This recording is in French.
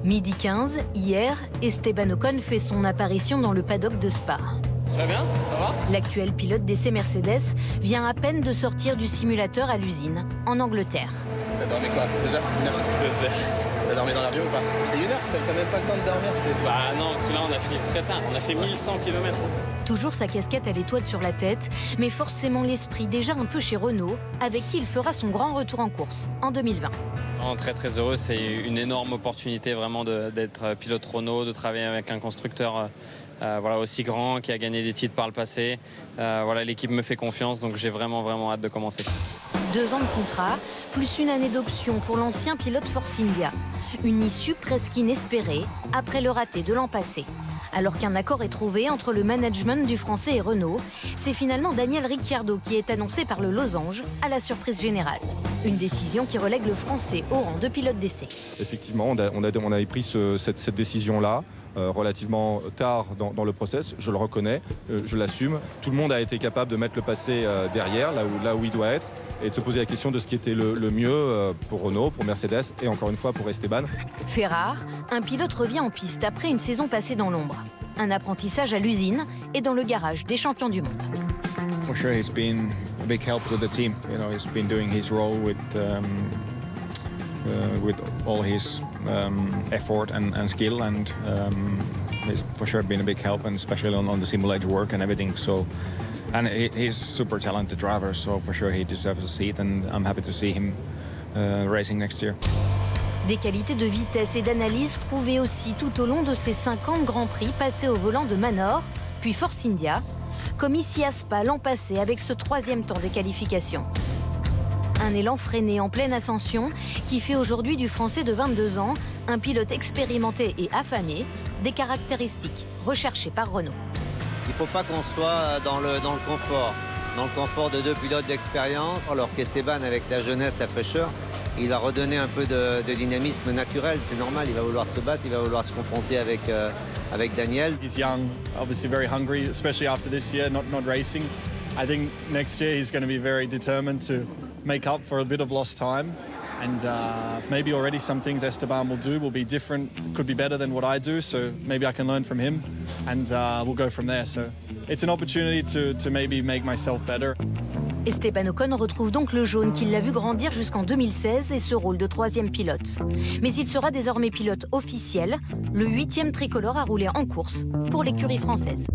Midi 15, hier, Esteban Ocon fait son apparition dans le paddock de Spa. Très bien, ça va? L'actuel pilote d'essai Mercedes vient à peine de sortir du simulateur à l'usine, en Angleterre. T'as dormi quoi? 2 heures? 1 heure? 2 heures. T'as dormi dans l'avion ou pas? C'est 1 heure, ça fait quand même pas le temps de dormir. Bah non, parce que là on a fini très tard, on a fait 1100 km. Toujours sa casquette à l'étoile sur la tête, mais forcément l'esprit déjà un peu chez Renault, avec qui il fera son grand retour en course en 2020. Très très heureux, c'est une énorme opportunité vraiment d'être pilote Renault, de travailler avec un constructeur aussi grand, qui a gagné des titres par le passé. L'équipe me fait confiance, donc j'ai vraiment hâte de commencer. 2 ans de contrat, plus 1 année d'option pour l'ancien pilote Force India. Une issue presque inespérée après le raté de l'an passé. Alors qu'un accord est trouvé entre le management du Français et Renault, c'est finalement Daniel Ricciardo qui est annoncé par le Losange à la surprise générale. Une décision qui relègue le Français au rang de pilote d'essai. Effectivement, on avait pris cette décision-là relativement tard dans le process, je le reconnais, je l'assume. Tout le monde a été capable de mettre le passé derrière, là où il doit être, et de se poser la question de ce qui était le mieux pour Renault, pour Mercedes et encore une fois pour Esteban. Fait rare, un pilote revient en piste après une saison passée dans l'ombre. Un apprentissage à l'usine et dans le garage des champions du monde. For sure, he's been a big help to the team. You know, he's been doing his role with all his effort and skill, and he's for sure been a big help, and especially on the simulator work and everything. So, and he's super talented driver, so for sure he deserves a seat, and I'm happy to see him racing next year. Des qualités de vitesse et d'analyse prouvées aussi tout au long de ses 50 Grands Prix passés au volant de Manor, puis Force India, comme ici à Spa l'an passé avec ce 3e temps des qualifications. Un élan freiné en pleine ascension qui fait aujourd'hui du Français de 22 ans un pilote expérimenté et affamé, des caractéristiques recherchées par Renault. Il ne faut pas qu'on soit dans le confort de 2 pilotes d'expérience, alors qu'Esteban, avec la jeunesse, la fraîcheur, il va redonner un peu de dynamisme naturel, c'est normal, il va vouloir se battre, il va vouloir se confronter avec Daniel. He's young, obviously very hungry, especially after this year not racing. I think next year he's going to be very determined to make up for a bit of lost time, and maybe already some things Esteban will do will be different, could be better than what I do, so maybe I can learn from him, and we'll go from there. So it's an opportunity to maybe make myself better. Esteban Ocon retrouve donc le jaune qui l'a vu grandir jusqu'en 2016 et ce rôle de 3e pilote. Mais il sera désormais pilote officiel, le 8e tricolore à rouler en course pour l'écurie française.